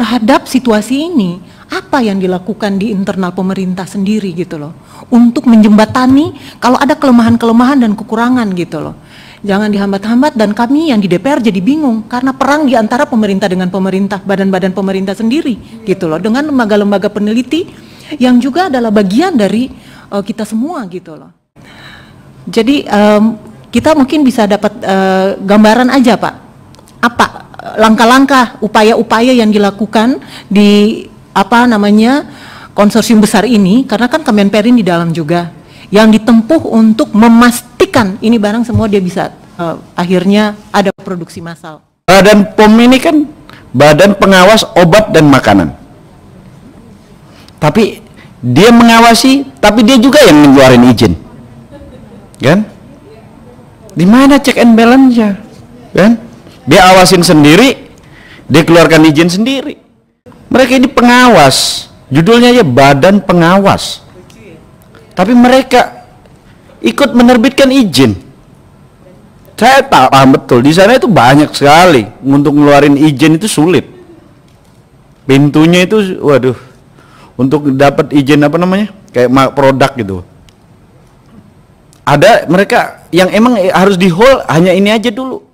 terhadap situasi ini, apa yang dilakukan di internal pemerintah sendiri gitu loh, untuk menjembatani kalau ada kelemahan-kelemahan dan kekurangan gitu loh. Jangan dihambat-hambat, dan kami yang di DPR jadi bingung karena perang di antara pemerintah dengan pemerintah, badan-badan pemerintah sendiri gitu loh, dengan lembaga-lembaga peneliti yang juga adalah bagian dari kita semua gitu loh. Jadi kita mungkin bisa dapat gambaran aja Pak, apa langkah-langkah, upaya-upaya yang dilakukan di konsorsium besar ini, karena kan Kemenperin di dalam juga, yang ditempuh untuk memastikan ini barang semua dia bisa akhirnya ada produksi massal. Badan POM ini kan Badan Pengawas Obat dan Makanan. Tapi dia mengawasi, tapi dia juga yang ngeluarin izin. Kan? Di mana check and balance-nya? Kan? Dia awasin sendiri, dia keluarkan izin sendiri. Mereka ini pengawas, judulnya aja Badan Pengawas. Tapi mereka ikut menerbitkan izin. Saya tak paham betul, di sana itu banyak sekali, untuk ngeluarin izin itu sulit. Pintunya itu, waduh, untuk dapat izin kayak produk gitu. Ada mereka yang emang harus di hold hanya ini aja dulu.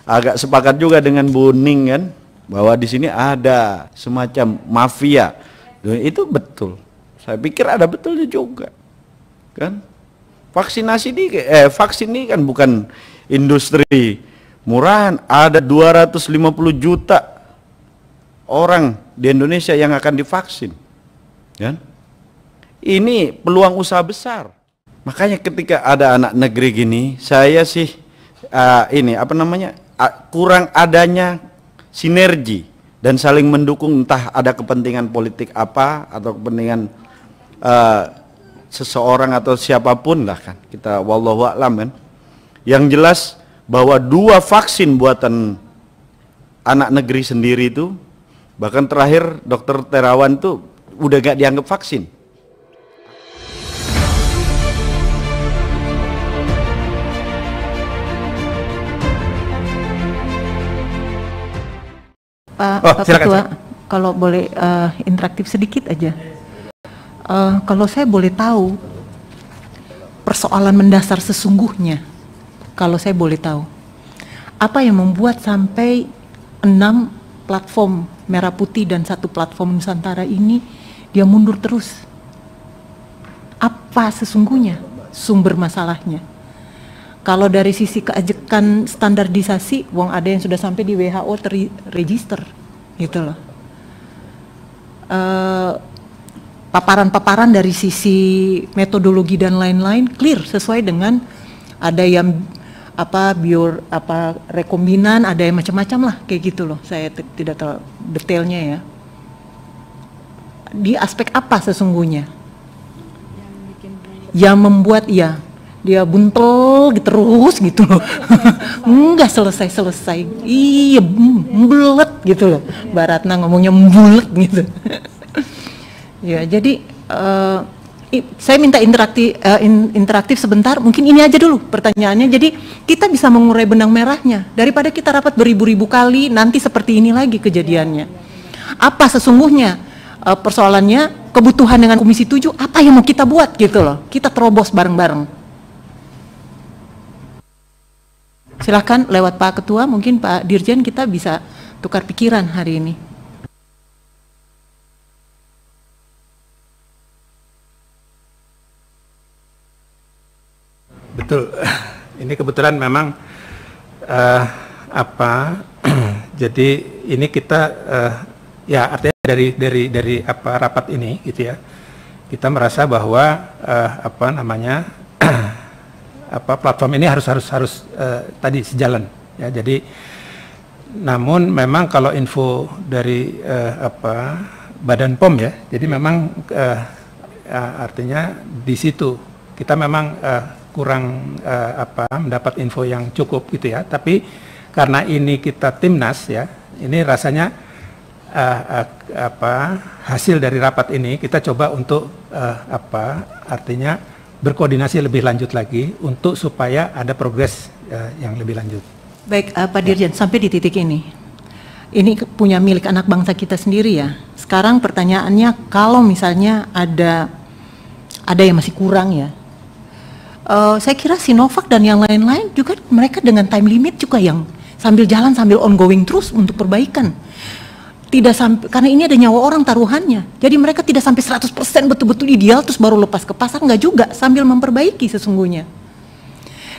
Agak sepakat juga dengan Bu Ning kan, bahwa di sini ada semacam mafia. Itu betul. Saya pikir ada betulnya juga, kan? Vaksin ini kan bukan industri murahan. Ada 250 juta orang di Indonesia yang akan divaksin, kan? Ini peluang usaha besar. Makanya ketika ada anak negeri gini, saya sih kurang adanya sinergi dan saling mendukung, entah ada kepentingan politik apa atau kepentingan seseorang atau siapapun lah, kan, kita wallahu a'lam kan. Yang jelas bahwa 2 vaksin buatan anak negeri sendiri itu, bahkan terakhir Dokter Terawan tuh udah gak dianggap vaksin. Pak Ketua, kalau boleh interaktif sedikit aja. Kalau saya boleh tahu persoalan mendasar sesungguhnya, kalau saya boleh tahu, apa yang membuat sampai 6 platform Merah Putih dan 1 platform Nusantara ini dia mundur terus? Apa sesungguhnya sumber masalahnya? Kalau dari sisi keajekan standarisasi, ada yang sudah sampai di WHO terregister, gitu loh. Paparan-paparan dari sisi metodologi dan lain-lain clear, sesuai dengan ada yang rekombinan, ada yang macam-macam lah, kayak gitu loh. Saya tidak tahu detailnya ya. Di aspek apa sesungguhnya yang membuat dia buntel terus gitu loh. Enggak selesai. Iya, mbulet gitu loh. Mbak Ratna ngomongnya mbulet gitu. Ya, jadi saya minta interaktif sebentar. Mungkin ini aja dulu pertanyaannya. Jadi kita bisa mengurai benang merahnya daripada kita rapat beribu-ribu kali nanti seperti ini lagi kejadiannya. Apa sesungguhnya persoalannya, kebutuhan dengan Komisi 7, apa yang mau kita buat gitu loh. Kita terobos bareng-bareng. Silakan lewat Pak Ketua, mungkin Pak Dirjen kita bisa tukar pikiran hari ini. Betul, ini kebetulan memang jadi ini kita ya artinya dari rapat ini gitu ya, kita merasa bahwa platform ini harus tadi sejalan ya. Jadi namun memang kalau info dari Badan POM ya, jadi memang artinya di situ kita memang kurang mendapat info yang cukup gitu ya. Tapi karena ini kita timnas ya, ini rasanya hasil dari rapat ini kita coba untuk artinya berkoordinasi lebih lanjut lagi untuk supaya ada progres yang lebih lanjut. Baik, Pak Dirjen, sampai di titik ini ini punya milik anak bangsa kita sendiri ya. Sekarang pertanyaannya, kalau misalnya ada yang masih kurang ya, saya kira Sinovac dan yang lain-lain juga mereka dengan time limit juga yang sambil jalan sambil ongoing terus untuk perbaikan. Tidak sampai, karena ini ada nyawa orang taruhannya. Jadi mereka tidak sampai 100% betul-betul ideal terus baru lepas ke pasar, enggak juga, sambil memperbaiki sesungguhnya.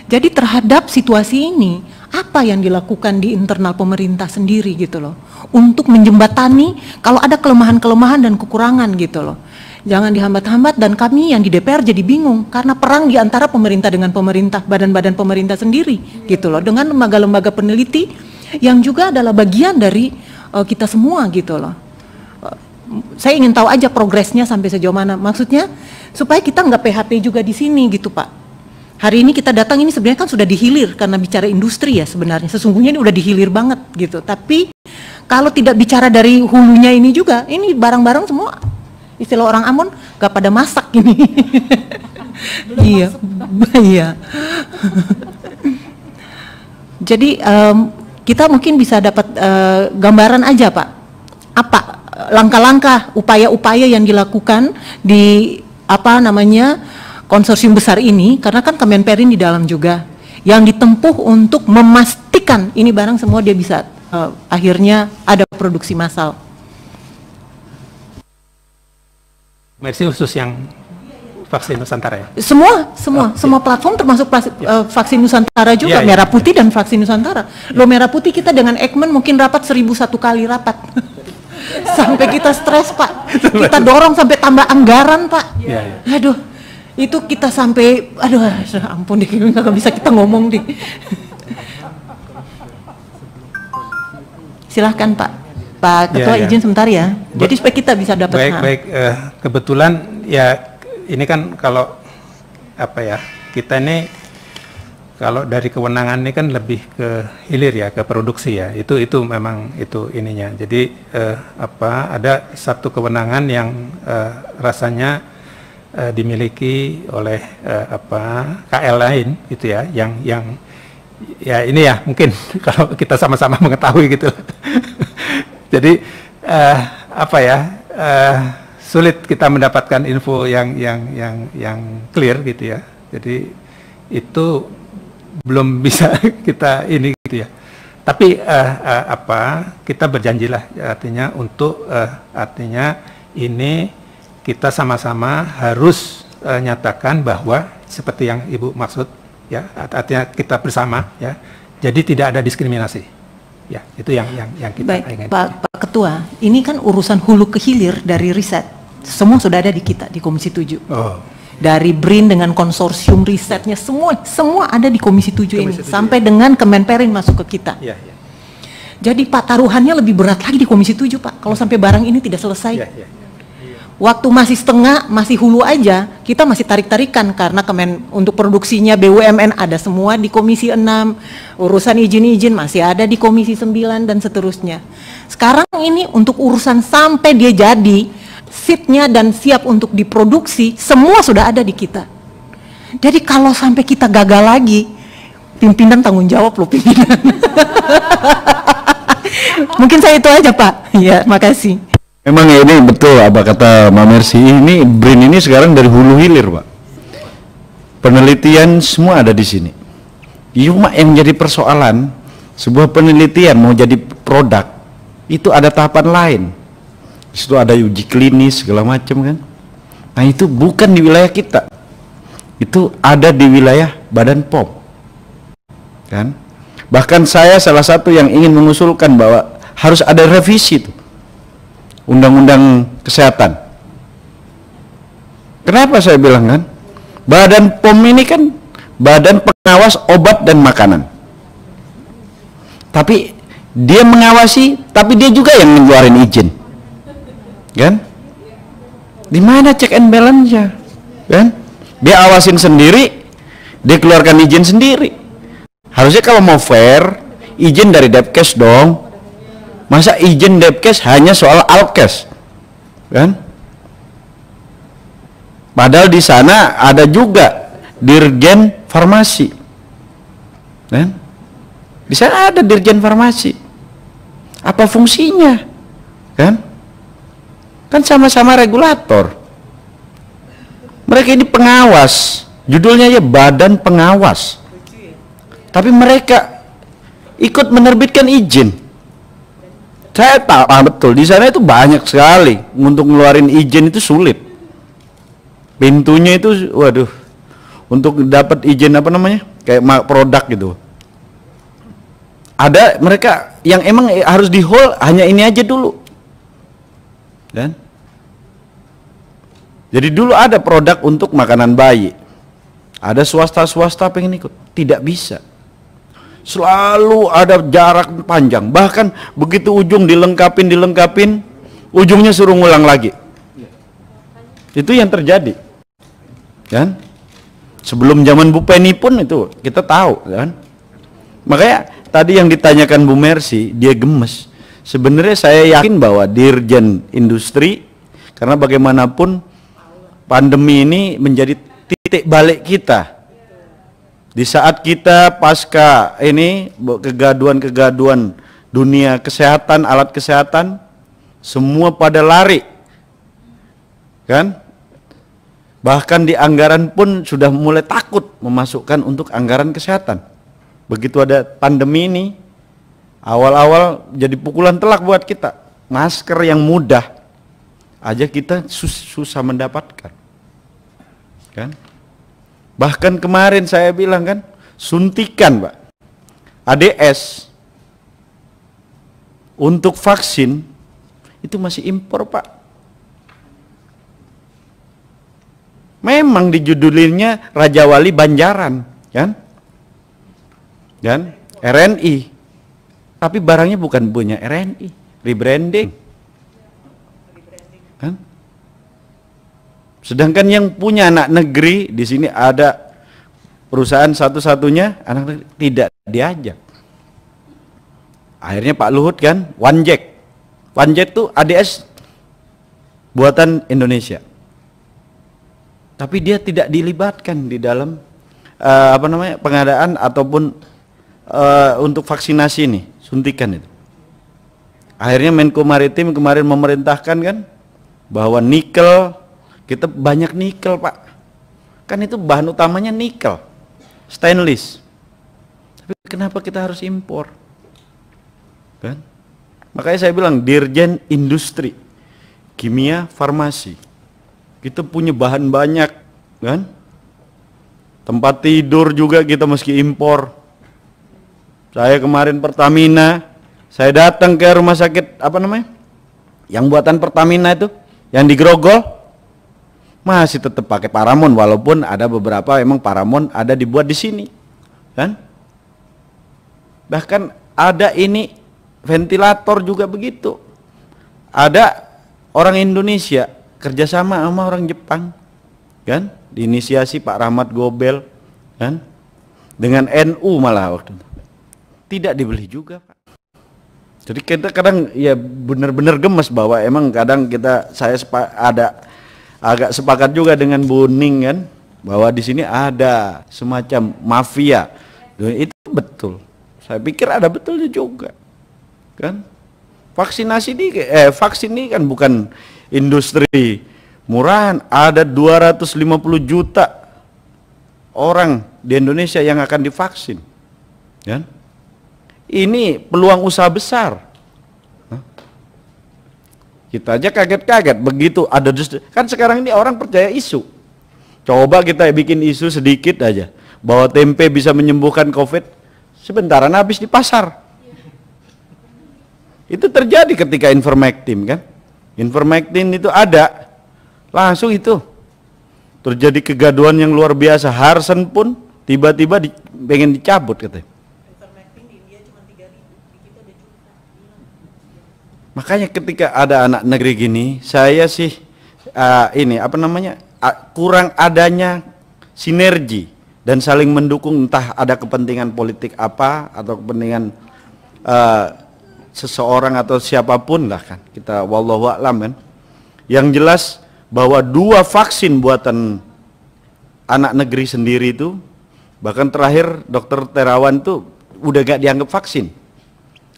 Jadi terhadap situasi ini, apa yang dilakukan di internal pemerintah sendiri gitu loh, untuk menjembatani kalau ada kelemahan-kelemahan dan kekurangan gitu loh. Jangan dihambat-hambat, dan kami yang di DPR jadi bingung karena perang di antara pemerintah dengan pemerintah, badan-badan pemerintah sendiri gitu loh, dengan lembaga-lembaga peneliti yang juga adalah bagian dari kita semua gitu loh. Saya ingin tahu aja progresnya sampai sejauh mana, maksudnya supaya kita nggak PHP juga di sini gitu Pak. Hari ini kita datang ini sebenarnya kan sudah dihilir karena bicara industri ya sebenarnya, sesungguhnya ini udah dihilir banget gitu. Tapi kalau tidak bicara dari hulunya ini juga, ini barang-barang semua istilah orang Ambon gak pada masak ini. Iya, iya. Jadi kita mungkin bisa dapat gambaran aja Pak, apa langkah-langkah, upaya-upaya yang dilakukan di konsorsium besar ini, karena kan Kemenperin di dalam juga, yang ditempuh untuk memastikan ini barang semua dia bisa akhirnya ada produksi massal. Mercy khusus yang vaksin Nusantara ya? Semua platform termasuk vaksin Nusantara juga, Merah Putih dan vaksin Nusantara. Loh, Merah Putih kita dengan Eijkman mungkin rapat 1001 kali rapat. Sampai kita stres Pak, kita dorong sampai tambah anggaran Pak. Aduh, itu kita sampai, aduh ampun deh, nggak bisa kita ngomong deh. Silahkan Pak Ketua, izin sebentar ya. Jadi supaya kita bisa dapat. Baik, kebetulan ya ini kan kalau kita ini kalau dari kewenangan ini kan lebih ke hilir ya, ke produksi ya. Itu memang itu ininya. Jadi ada satu kewenangan yang rasanya dimiliki oleh KL lain gitu ya, yang ya ini ya mungkin kalau kita sama-sama mengetahui gitu. Jadi sulit kita mendapatkan info yang clear gitu ya. Jadi itu belum bisa kita ini gitu ya. Tapi kita berjanjilah artinya untuk artinya ini kita sama-sama harus nyatakan bahwa seperti yang Ibu maksud ya, artinya kita bersama ya. Jadi tidak ada diskriminasi. Ya, itu yang kita ingin. Pak Ketua, ini kan urusan hulu ke hilir dari riset. Semua sudah ada di kita di Komisi 7. Oh. Dari BRIN dengan konsorsium risetnya semua ada di Komisi 7 ini sampai dengan Kemenperin masuk ke kita. Ya. Jadi Pak, taruhannya lebih berat lagi di Komisi 7 Pak. Kalau sampai barang ini tidak selesai. Ya. Waktu masih setengah, masih hulu aja, kita masih tarik-tarikan karena untuk produksinya BUMN ada semua di Komisi 6, urusan izin-izin masih ada di Komisi 9 dan seterusnya. Sekarang ini untuk urusan sampai dia jadi, seatnya dan siap untuk diproduksi, semua sudah ada di kita. Jadi kalau sampai kita gagal lagi, pimpinan tanggung jawab loh pimpinan. Mungkin saya itu aja Pak. Ya, makasih. Memang ya ini betul apa kata Mbak Mercy, ini BRIN ini sekarang dari hulu hilir Pak. Penelitian semua ada di sini. Cuma yang jadi persoalan, sebuah penelitian mau jadi produk, itu ada tahapan lain. Di situ ada uji klinis segala macam kan. Nah itu bukan di wilayah kita. Itu ada di wilayah Badan POM. Kan? Bahkan saya salah satu yang ingin mengusulkan bahwa harus ada revisi tuh. Undang-undang kesehatan. Kenapa saya bilang kan? Badan POM ini kan Badan Pengawas Obat dan Makanan. Tapi dia mengawasi, tapi dia juga yang ngeluarin izin. Kan? Di mana check and balance-nya? Kan? Dia awasin sendiri, dia keluarkan izin sendiri. Harusnya kalau mau fair, izin dari Depkes dong. Masa izin Depkes hanya soal Alkes, kan? Padahal di sana ada juga Dirjen Farmasi, kan? Di sana ada Dirjen Farmasi. Apa fungsinya? Kan? Kan sama-sama regulator. Mereka ini pengawas. Judulnya ya Badan Pengawas. Tapi mereka ikut menerbitkan izin. Saya tahu betul di sana itu banyak sekali, untuk ngeluarin izin itu sulit. Pintunya itu waduh. Untuk dapat izin apa namanya? Kayak produk gitu. Ada mereka yang emang harus di hold hanya ini aja dulu. Dan jadi dulu ada produk untuk makanan bayi. Ada swasta-swasta pengen ikut, tidak bisa. Selalu ada jarak panjang. Bahkan begitu ujung dilengkapin, ujungnya suruh ngulang lagi. Itu yang terjadi. Kan? Sebelum zaman Bu Penny pun itu kita tahu, kan? Makanya tadi yang ditanyakan Bu Mercy, dia gemes. Sebenarnya saya yakin bahwa Dirjen Industri, karena bagaimanapun pandemi ini menjadi titik balik kita. Di saat kita pasca ini kegaduhan-kegaduhan dunia kesehatan, alat kesehatan, semua pada lari, kan? Bahkan di anggaran pun sudah mulai takut memasukkan untuk anggaran kesehatan. Begitu ada pandemi ini, awal-awal jadi pukulan telak buat kita. Masker yang mudah aja kita susah mendapatkan, kan? Bahkan kemarin saya bilang kan, suntikan Pak, ADS untuk vaksin itu masih impor Pak. Memang dijudulinnya Raja Wali Banjaran, kan? Dan RNI, tapi barangnya bukan punya RNI, rebranding, kan? Sedangkan yang punya anak negeri di sini ada perusahaan satu-satunya anak negeri tidak diajak. Akhirnya Pak Luhut kan, OneJet tuh ADS buatan Indonesia. Tapi dia tidak dilibatkan di dalam pengadaan ataupun untuk vaksinasi ini, suntikan itu. Akhirnya Menko Maritim kemarin memerintahkan kan bahwa nikel, kita banyak nikel Pak. Kan itu bahan utamanya nikel, stainless. Tapi kenapa kita harus impor? Kan? Makanya saya bilang Dirjen Industri, Kimia, Farmasi. Kita punya bahan banyak, kan? Tempat tidur juga kita mesti impor. Saya kemarin Pertamina, saya datang ke rumah sakit yang buatan Pertamina itu, yang di Grogol, masih tetap pakai Paramount, walaupun ada beberapa emang Paramount ada dibuat di sini, kan? Bahkan ada ini ventilator juga begitu. Ada orang Indonesia kerjasama sama orang Jepang, kan? Diinisiasi Pak Rahmat Gobel, kan? Dengan NU malah waktu itu. Tidak dibeli juga, Pak. Jadi kita kadang ya benar-benar gemes bahwa emang kadang saya ada agak sepakat juga dengan Bu Ning kan, bahwa di sini ada semacam mafia. Itu betul. Saya pikir ada betulnya juga, kan? Vaksin ini kan bukan industri murahan, ada 250 juta orang di Indonesia yang akan divaksin, kan? Ini peluang usaha besar. Kita aja kaget-kaget begitu ada kan sekarang ini orang percaya isu. Coba kita bikin isu sedikit aja bahwa tempe bisa menyembuhkan COVID, sebentaran habis di pasar. Itu terjadi ketika Ivermectin kan. Ivermectin itu ada, langsung itu terjadi kegaduhan yang luar biasa. Harsen pun tiba-tiba pengen dicabut katanya. Ivermectin di India cuma 3.000, di kita ada juta. Makanya ketika ada anak negeri gini, saya sih kurang adanya sinergi dan saling mendukung, entah ada kepentingan politik apa atau kepentingan seseorang atau siapapun lah kan, kita wallahu a'lam kan. Yang jelas bahwa 2 vaksin buatan anak negeri sendiri itu, bahkan terakhir Dokter Terawan tuh udah gak dianggap vaksin,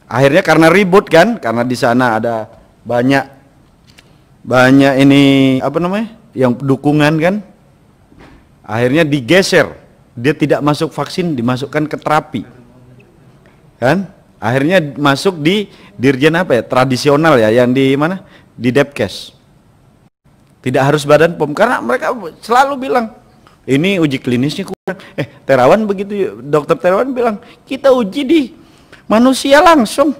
Akhirnya karena ribut kan, karena di sana ada banyak ini apa namanya, yang dukungan kan, akhirnya digeser, dia tidak masuk vaksin, dimasukkan ke terapi kan, akhirnya masuk di dirjen apa ya, tradisional ya, yang di mana, di Depkes, tidak harus Badan POM, karena mereka selalu bilang ini uji klinisnya kurang. Terawan begitu, dokter Terawan bilang kita uji di manusia langsung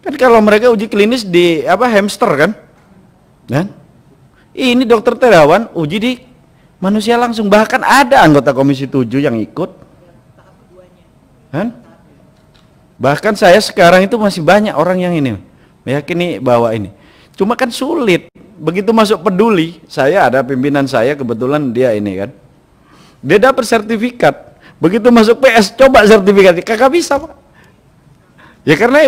kan, kalau mereka uji klinis di apa, hamster kan, ini dokter Terawan uji di manusia langsung, bahkan ada anggota Komisi 7 yang ikut kan? Bahkan saya sekarang itu masih banyak orang yang ini meyakini bahwa ini, cuma kan sulit begitu masuk Peduli. Saya ada pimpinan saya kebetulan dia ini kan, dia dapat sertifikat, begitu masuk PS coba sertifikat kagak bisa Pak. Ya karena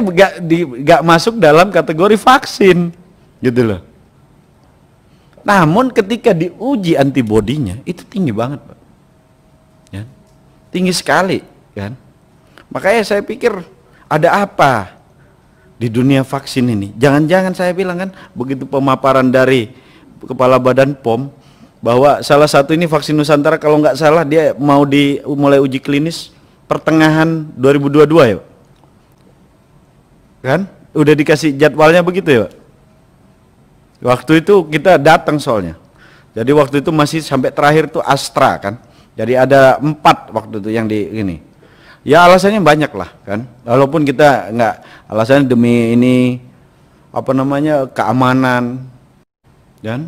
gak masuk dalam kategori vaksin gitu loh. Namun ketika diuji antibodinya itu tinggi banget Pak ya, tinggi sekali kan. Makanya saya pikir ada apa di dunia vaksin ini. Jangan-jangan saya bilang kan, begitu pemaparan dari Kepala Badan POM bahwa salah satu ini vaksin Nusantara kalau nggak salah dia mau mulai uji klinis pertengahan 2022 ya kan, udah dikasih jadwalnya begitu ya. Waktu itu kita datang soalnya, jadi waktu itu masih sampai terakhir tuh Astra kan, jadi ada 4 waktu itu yang di ini ya, alasannya banyak lah kan, walaupun kita nggak, alasannya demi ini apa namanya, keamanan kan.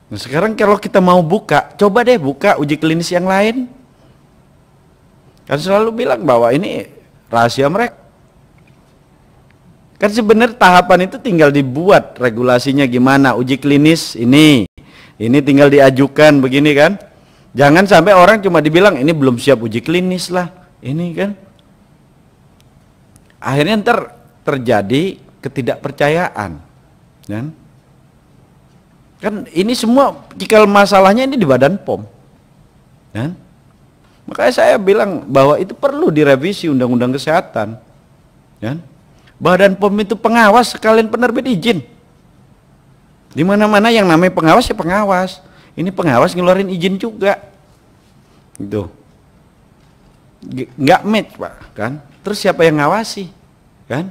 Nah, sekarang kalau kita mau buka, coba deh buka uji klinis yang lain, kan selalu bilang bahwa ini rahasia mereka. Kan sebenarnya tahapan itu tinggal dibuat regulasinya gimana, uji klinis ini tinggal diajukan begini kan. Jangan sampai orang cuma dibilang ini belum siap uji klinis lah, ini kan. Akhirnya terjadi ketidakpercayaan kan. Kan ini semua cikal masalahnya ini di Badan POM kan. Makanya saya bilang bahwa itu perlu direvisi Undang-Undang Kesehatan kan. Badan POM itu pengawas sekalian penerbit izin. Di mana-mana yang namanya pengawas ya pengawas. Ini pengawas ngeluarin izin juga. Gitu. Nggak match Pak kan. Terus siapa yang ngawasi? Kan?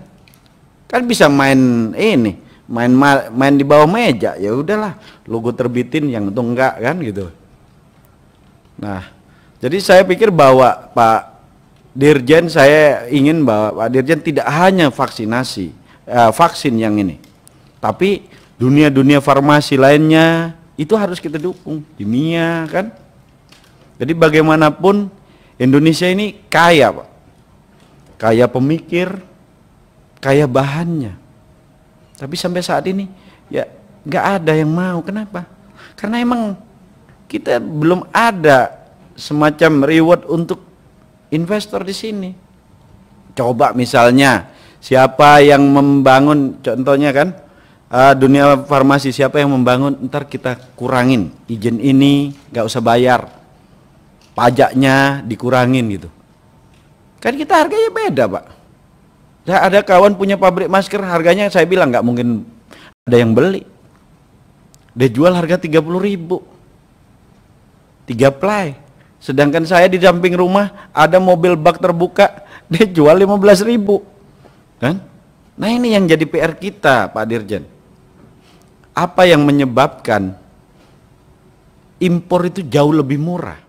Kan bisa main ini, main di bawah meja. Ya udahlah, logo terbitin yang itu enggak kan gitu. Nah, jadi saya pikir bahwa Pak Dirjen, saya ingin bahwa Pak Dirjen tidak hanya vaksin yang ini, tapi dunia farmasi lainnya itu harus kita dukung, kimia kan. Jadi bagaimanapun Indonesia ini kaya Pak, kaya pemikir, kaya bahannya, tapi sampai saat ini ya nggak ada yang mau. Kenapa? Karena emang kita belum ada semacam reward untuk investor di sini. Coba misalnya siapa yang membangun, contohnya kan dunia farmasi, siapa yang membangun, ntar kita kurangin izin ini, nggak usah bayar, pajaknya dikurangin gitu. Kan kita harganya beda Pak. Ya, ada kawan punya pabrik masker, harganya saya bilang nggak mungkin ada yang beli. Dia jual harga 30.000, 3 ply. Sedangkan saya di samping rumah ada mobil bak terbuka, dia jual 15.000 kan. Nah ini yang jadi PR kita Pak Dirjen. Apa yang menyebabkan impor itu jauh lebih murah?